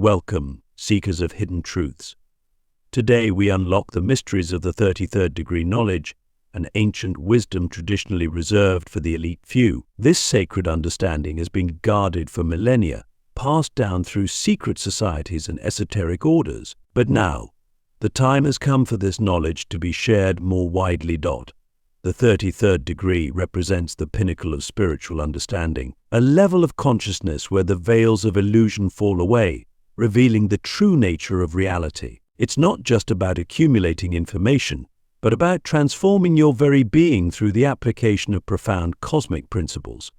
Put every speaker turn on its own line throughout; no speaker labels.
Welcome, seekers of hidden truths. Today we unlock the mysteries of the 33rd degree knowledge, an ancient wisdom traditionally reserved for the elite few. This sacred understanding has been guarded for millennia, passed down through secret societies and esoteric orders. But now, the time has come for this knowledge to be shared more widely. The 33rd degree represents the pinnacle of spiritual understanding, a level of consciousness where the veils of illusion fall away, revealing the true nature of reality. It's not just about accumulating information, but about transforming your very being through the application of profound cosmic principles.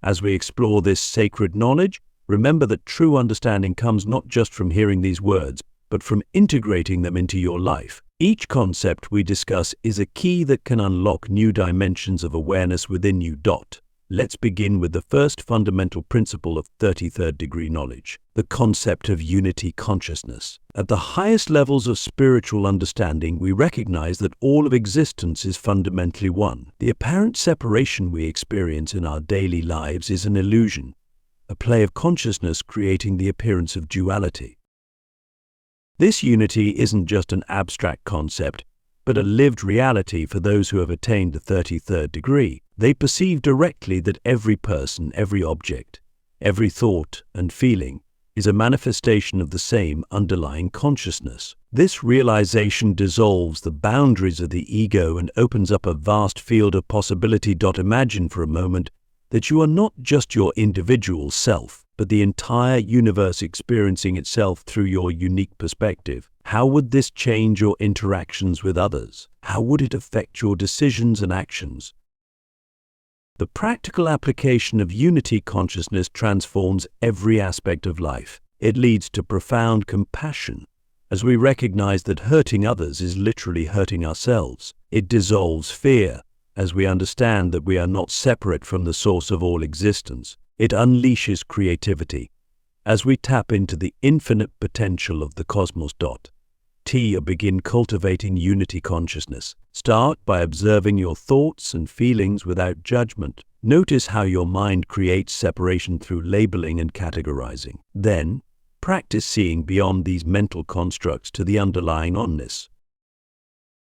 As we explore this sacred knowledge, remember that true understanding comes not just from hearing these words, but from integrating them into your life. Each concept we discuss is a key that can unlock new dimensions of awareness within you. Let's begin with the first fundamental principle of 33rd degree knowledge, the concept of unity consciousness. At the highest levels of spiritual understanding, we recognize that all of existence is fundamentally one. The apparent separation we experience in our daily lives is an illusion, a play of consciousness creating the appearance of duality. This unity isn't just an abstract concept, but a lived reality for those who have attained the 33rd degree. They perceive directly that every person, every object, every thought and feeling is a manifestation of the same underlying consciousness. This realization dissolves the boundaries of the ego and opens up a vast field of possibility. Imagine for a moment that you are not just your individual self, but the entire universe experiencing itself through your unique perspective. How would this change your interactions with others? How would it affect your decisions and actions? The practical application of unity consciousness transforms every aspect of life. It leads to profound compassion, as we recognize that hurting others is literally hurting ourselves. It dissolves fear, as we understand that we are not separate from the source of all existence. It unleashes creativity, as we tap into the infinite potential of the cosmos. Begin cultivating unity consciousness. Start by observing your thoughts and feelings without judgment. Notice how your mind creates separation through labeling and categorizing. Then, practice seeing beyond these mental constructs to the underlying onness.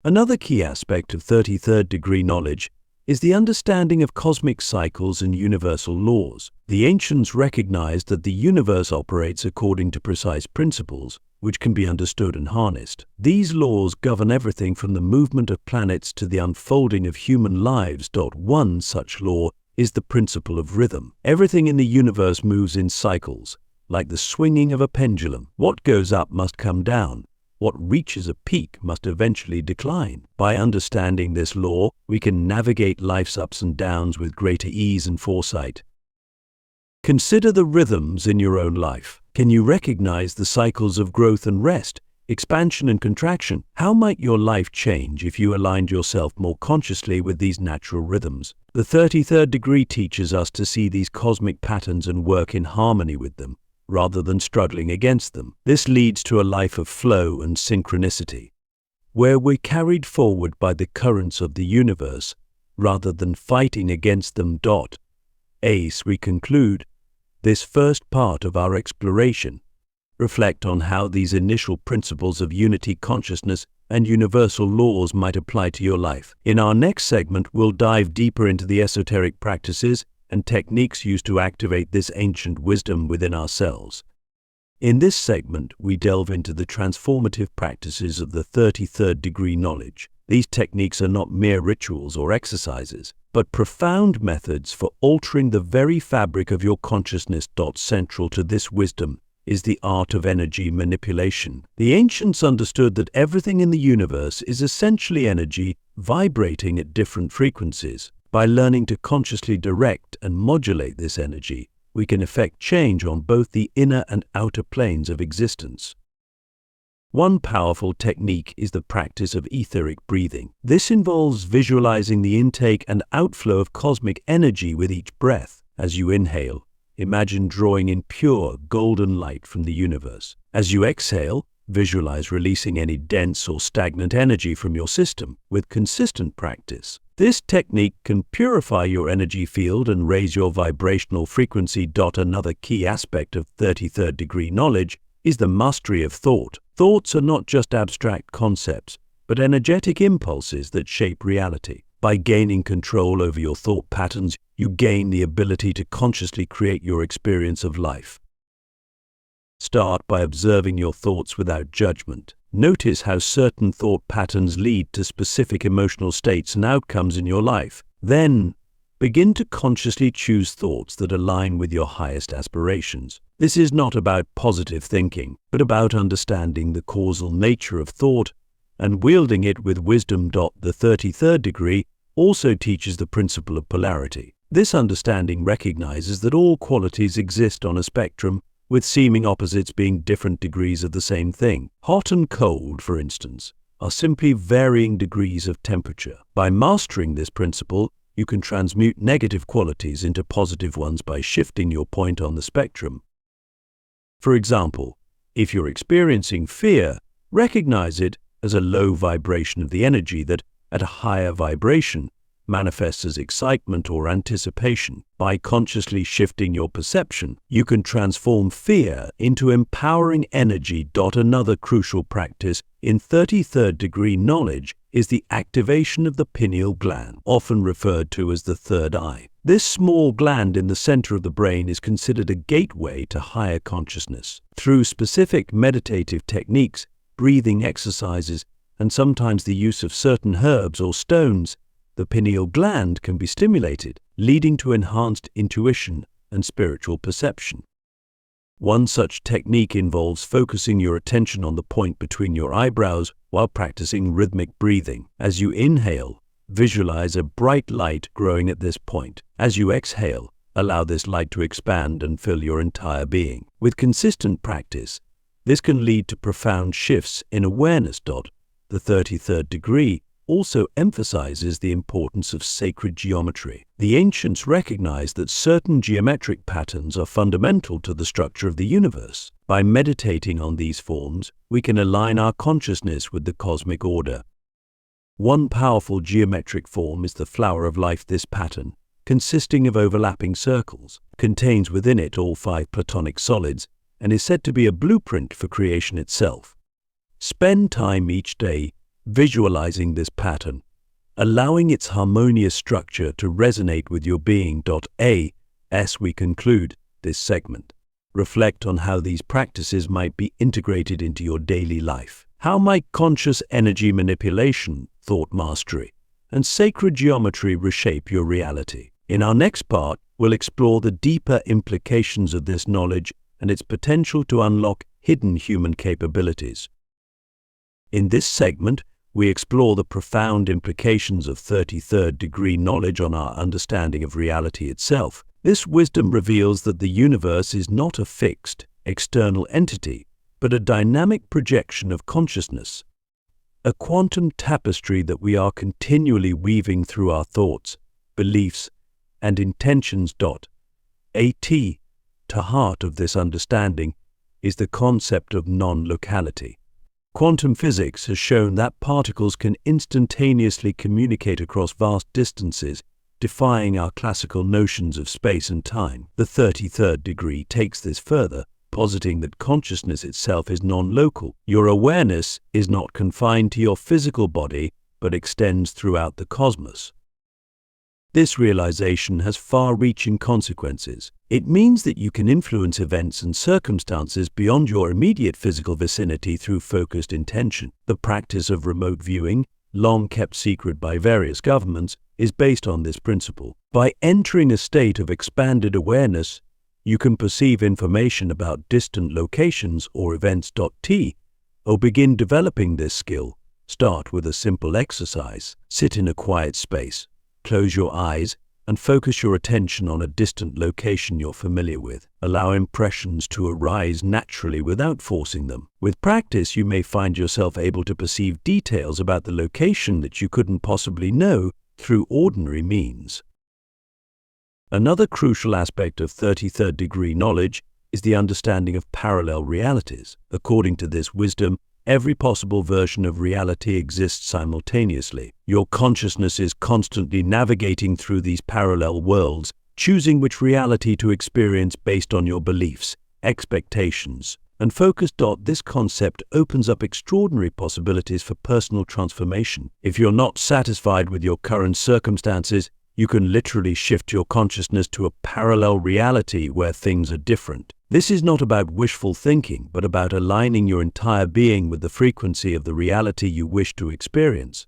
Another key aspect of 33rd degree knowledge is the understanding of cosmic cycles and universal laws. The ancients recognized that the universe operates according to precise principles, which can be understood and harnessed. These laws govern everything from the movement of planets to the unfolding of human lives. One such law is the principle of rhythm. Everything in the universe moves in cycles, like the swinging of a pendulum. What goes up must come down. What reaches a peak must eventually decline. By understanding this law, we can navigate life's ups and downs with greater ease and foresight. Consider the rhythms in your own life. Can you recognize the cycles of growth and rest, expansion and contraction? How might your life change if you aligned yourself more consciously with these natural rhythms? The 33rd degree teaches us to see these cosmic patterns and work in harmony with them, rather than struggling against them. This leads to a life of flow and synchronicity, where we're carried forward by the currents of the universe, rather than fighting against them. As we conclude this first part of our exploration, reflect on how these initial principles of unity consciousness and universal laws might apply to your life. In our next segment, we'll dive deeper into the esoteric practices and techniques used to activate this ancient wisdom within ourselves. In this segment, we delve into the transformative practices of the 33rd degree knowledge. These techniques are not mere rituals or exercises, but profound methods for altering the very fabric of your consciousness. Central to this wisdom is the art of energy manipulation. The ancients understood that everything in the universe is essentially energy vibrating at different frequencies. By learning to consciously direct and modulate this energy, we can effect change on both the inner and outer planes of existence. One powerful technique is the practice of etheric breathing. This involves visualizing the intake and outflow of cosmic energy with each breath. As you inhale, imagine drawing in pure, golden light from the universe. As you exhale, visualize releasing any dense or stagnant energy from your system. With consistent practice, This technique can purify your energy field and raise your vibrational frequency. Another key aspect of 33rd degree knowledge is the mastery of thought. Thoughts are not just abstract concepts, but energetic impulses that shape reality. By gaining control over your thought patterns, you gain the ability to consciously create your experience of life. Start by observing your thoughts without judgment. Notice how certain thought patterns lead to specific emotional states and outcomes in your life. Then, begin to consciously choose thoughts that align with your highest aspirations. This is not about positive thinking, but about understanding the causal nature of thought and wielding it with wisdom. The 33rd degree also teaches the principle of polarity. This understanding recognizes that all qualities exist on a spectrum, with seeming opposites being different degrees of the same thing. Hot and cold, for instance, are simply varying degrees of temperature. By mastering this principle, you can transmute negative qualities into positive ones by shifting your point on the spectrum. For example, if you're experiencing fear, recognize it as a low vibration of the energy that, at a higher vibration, manifests as excitement or anticipation. By consciously shifting your perception, you can transform fear into empowering energy. Another crucial practice in 33rd degree knowledge is the activation of the pineal gland, often referred to as the third eye. This small gland in the center of the brain is considered a gateway to higher consciousness. Through specific meditative techniques, breathing exercises, and sometimes the use of certain herbs or stones, the pineal gland can be stimulated, leading to enhanced intuition and spiritual perception. One such technique involves focusing your attention on the point between your eyebrows while practicing rhythmic breathing. As you inhale, visualize a bright light growing at this point. As you exhale, allow this light to expand and fill your entire being. With consistent practice, this can lead to profound shifts in awareness. The 33rd degree also emphasizes the importance of sacred geometry. The ancients recognized that certain geometric patterns are fundamental to the structure of the universe. By meditating on these forms, we can align our consciousness with the cosmic order. One powerful geometric form is the flower of life. This pattern, consisting of overlapping circles, contains within it all 5 platonic solids and is said to be a blueprint for creation itself. Spend time each day visualizing this pattern, allowing its harmonious structure to resonate with your being. As we conclude this segment, reflect on how these practices might be integrated into your daily life. How might conscious energy manipulation, thought mastery, and sacred geometry reshape your reality? In our next part, we'll explore the deeper implications of this knowledge and its potential to unlock hidden human capabilities. In this segment, we explore the profound implications of 33rd degree knowledge on our understanding of reality itself. This wisdom reveals that the universe is not a fixed, external entity, but a dynamic projection of consciousness, a quantum tapestry that we are continually weaving through our thoughts, beliefs, and intentions. To heart of this understanding is the concept of non-locality. Quantum physics has shown that particles can instantaneously communicate across vast distances, defying our classical notions of space and time. The 33rd degree takes this further, positing that consciousness itself is non-local. Your awareness is not confined to your physical body, but extends throughout the cosmos. This realization has far-reaching consequences. It means that you can influence events and circumstances beyond your immediate physical vicinity through focused intention. The practice of remote viewing, long kept secret by various governments, is based on this principle. By entering a state of expanded awareness, you can perceive information about distant locations or events. Or begin developing this skill. Start with a simple exercise. Sit in a quiet space. Close your eyes and focus your attention on a distant location you're familiar with. Allow impressions to arise naturally without forcing them. With practice, you may find yourself able to perceive details about the location that you couldn't possibly know through ordinary means. Another crucial aspect of 33rd degree knowledge is the understanding of parallel realities. According to this wisdom, every possible version of reality exists simultaneously. Your consciousness is constantly navigating through these parallel worlds, choosing which reality to experience based on your beliefs, expectations, and focus. This concept opens up extraordinary possibilities for personal transformation. If you're not satisfied with your current circumstances, you can literally shift your consciousness to a parallel reality where things are different. This is not about wishful thinking, but about aligning your entire being with the frequency of the reality you wish to experience.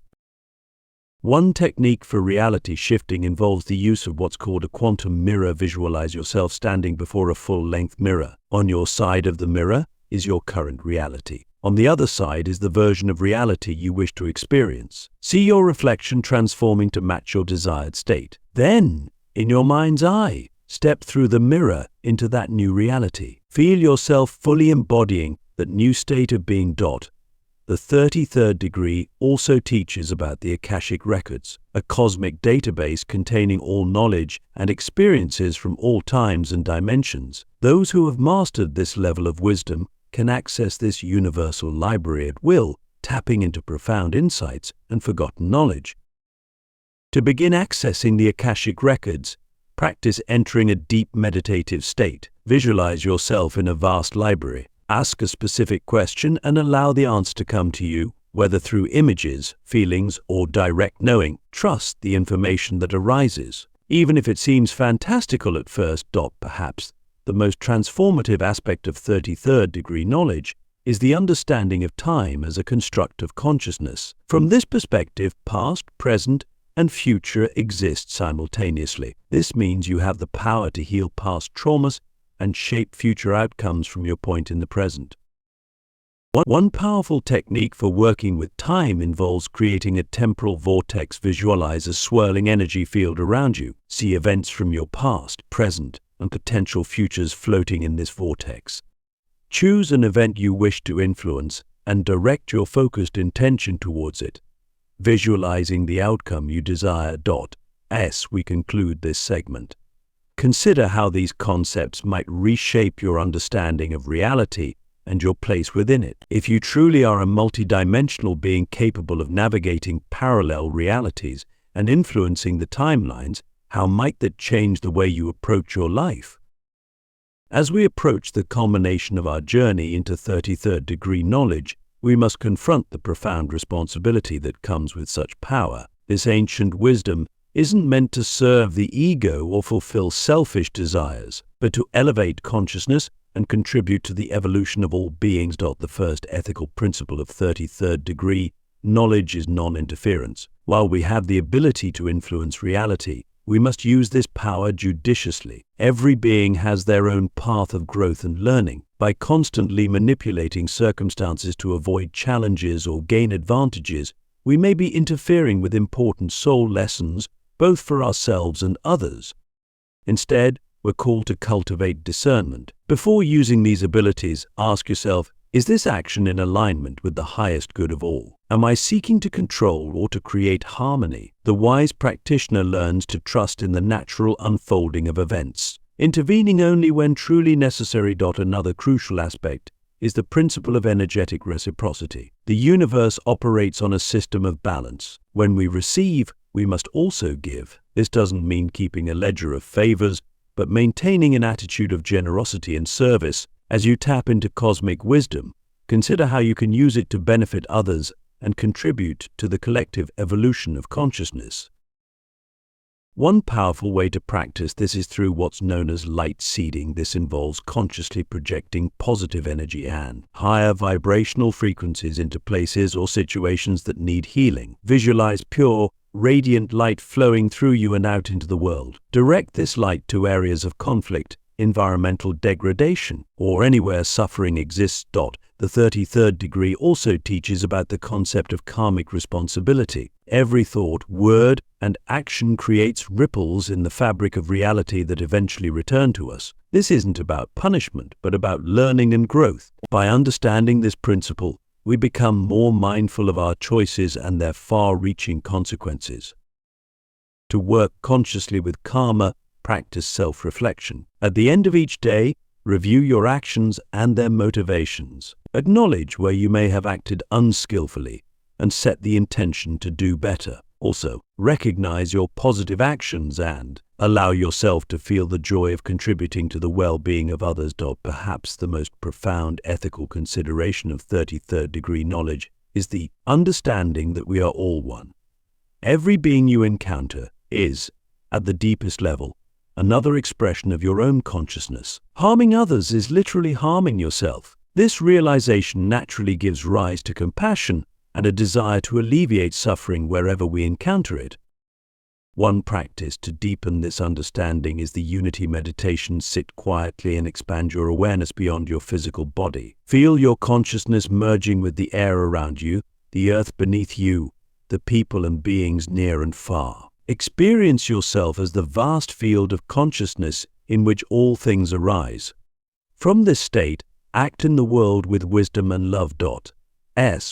One technique for reality shifting involves the use of what's called a quantum mirror. Visualize yourself standing before a full-length mirror. On your side of the mirror is your current reality. On the other side is the version of reality you wish to experience. See your reflection transforming to match your desired state. Then, in your mind's eye, step through the mirror into that new reality. Feel yourself fully embodying that new state of being. The 33rd degree also teaches about the Akashic Records, a cosmic database containing all knowledge and experiences from all times and dimensions. Those who have mastered this level of wisdom can access this universal library at will, tapping into profound insights and forgotten knowledge. To begin accessing the Akashic Records, practice entering a deep meditative state. Visualize yourself in a vast library. Ask a specific question and allow the answer to come to you, whether through images, feelings, or direct knowing. Trust the information that arises, even if it seems fantastical at first. Perhaps the most transformative aspect of 33rd degree knowledge is the understanding of time as a construct of consciousness. From this perspective, past, present, and future exist simultaneously. This means you have the power to heal past traumas and shape future outcomes from your point in the present. One powerful technique for working with time involves creating a temporal vortex. Visualize a swirling energy field around you. See events from your past, present, and potential futures floating in this vortex. Choose an event you wish to influence and direct your focused intention towards it, visualizing the outcome you desire. As we conclude this segment, consider how these concepts might reshape your understanding of reality and your place within it. If you truly are a multidimensional being capable of navigating parallel realities and influencing the timelines, how might that change the way you approach your life? As we approach the culmination of our journey into 33rd degree knowledge, we must confront the profound responsibility that comes with such power. This ancient wisdom isn't meant to serve the ego or fulfill selfish desires, but to elevate consciousness and contribute to the evolution of all beings. The first ethical principle of 33rd degree knowledge is non-interference. While we have the ability to influence reality, we must use this power judiciously. Every being has their own path of growth and learning. By constantly manipulating circumstances to avoid challenges or gain advantages, we may be interfering with important soul lessons, both for ourselves and others. Instead, we're called to cultivate discernment. Before using these abilities, ask yourself, is this action in alignment with the highest good of all? Am I seeking to control or to create harmony? The wise practitioner learns to trust in the natural unfolding of events, intervening only when truly necessary. Another crucial aspect is the principle of energetic reciprocity. The universe operates on a system of balance. When we receive, we must also give. This doesn't mean keeping a ledger of favors, but maintaining an attitude of generosity and service. As you tap into cosmic wisdom, consider how you can use it to benefit others and contribute to the collective evolution of consciousness. One powerful way to practice this is through what's known as light seeding. This involves consciously projecting positive energy and higher vibrational frequencies into places or situations that need healing. Visualize pure, radiant light flowing through you and out into the world. Direct this light to areas of conflict, environmental degradation, or anywhere suffering exists. The 33rd degree also teaches about the concept of karmic responsibility. Every thought, word, and action creates ripples in the fabric of reality that eventually return to us. This isn't about punishment, but about learning and growth. By understanding this principle, we become more mindful of our choices and their far-reaching consequences. To work consciously with karma, practice self-reflection. At the end of each day, Review your actions and their motivations. Acknowledge where you may have acted unskillfully and set the intention to do better. Also, recognize your positive actions and allow yourself to feel the joy of contributing to the well-being of others. Perhaps the most profound ethical consideration of 33rd degree knowledge is the understanding that we are all one. Every being you encounter is, at the deepest level, another expression of your own consciousness. Harming others is literally harming yourself. This realization naturally gives rise to compassion and a desire to alleviate suffering wherever we encounter it. One practice to deepen this understanding is the unity meditation. Sit quietly and expand your awareness beyond your physical body. Feel your consciousness merging with the air around you, the earth beneath you, the people and beings near and far. Experience yourself as the vast field of consciousness in which all things arise. From this state, act in the world with wisdom and love.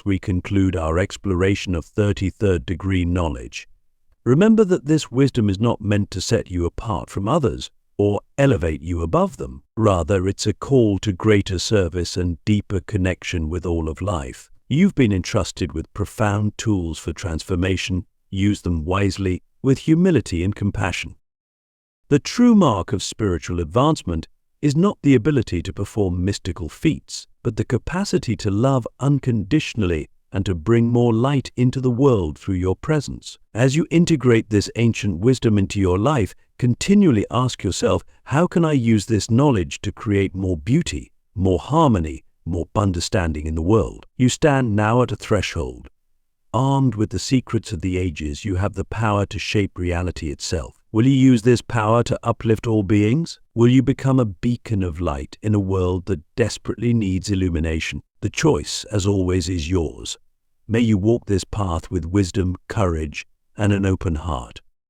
We conclude our exploration of 33rd degree knowledge. Remember that this wisdom is not meant to set you apart from others or elevate you above them. Rather, it's a call to greater service and deeper connection with all of life. You've been entrusted with profound tools for transformation. Use them wisely, with humility and compassion. The true mark of spiritual advancement is not the ability to perform mystical feats, but the capacity to love unconditionally and to bring more light into the world through your presence. As you integrate this ancient wisdom into your life, continually ask yourself, how can I use this knowledge to create more beauty, more harmony, more understanding in the world? You stand now at a threshold. Armed with the secrets of the ages, you have the power to shape reality itself. Will you use this power to uplift all beings? Will you become a beacon of light in a world that desperately needs illumination? The choice, as always, is yours. May you walk this path with wisdom, courage, and an open heart.